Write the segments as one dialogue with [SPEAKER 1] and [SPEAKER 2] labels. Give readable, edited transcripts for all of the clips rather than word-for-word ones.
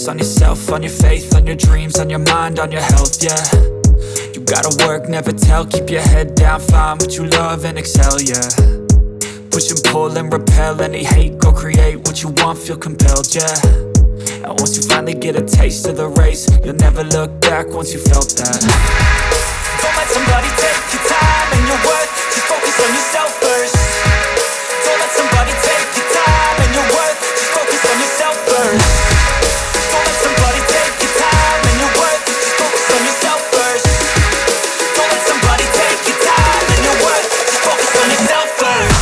[SPEAKER 1] focus on yourself, on your faith, on your dreams, on your mind, on your health, yeah. You gotta work, never tell, keep your head down, find what you love and excel, yeah. Push and pull and repel any hate, go create what you want, feel compelled, yeah. And once you finally get a taste of the race, you'll never look back once you felt that. Don't let somebody take your time and your worth, just focus on yourself first. Don't let somebody take your time and your worth, just focus on yourself first. Don't let somebody take your time and your worth, just focus on yourself first. Don't let somebody take your time and your worth, just focus on yourself first.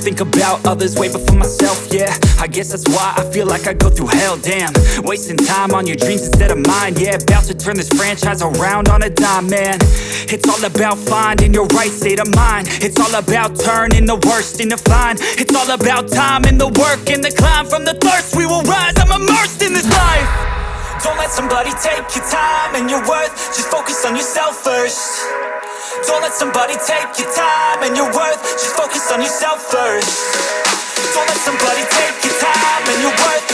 [SPEAKER 1] Think about others way before myself, yeah. I guess that's why I feel like I go through hell, damn. Wasting time on your dreams instead of mine, yeah. About to turn this franchise around on a dime, man. It's all about finding your right state of mind. It's all about turning the worst into fine. It's all about time and the work and the climb. From the thirst we will rise, I'm immersed in this life. Don't let somebody take your time and your worth, just focus on yourself first. Don't let somebody take your time and your worth, just focus on yourself first. Don't let somebody take your time and your worth,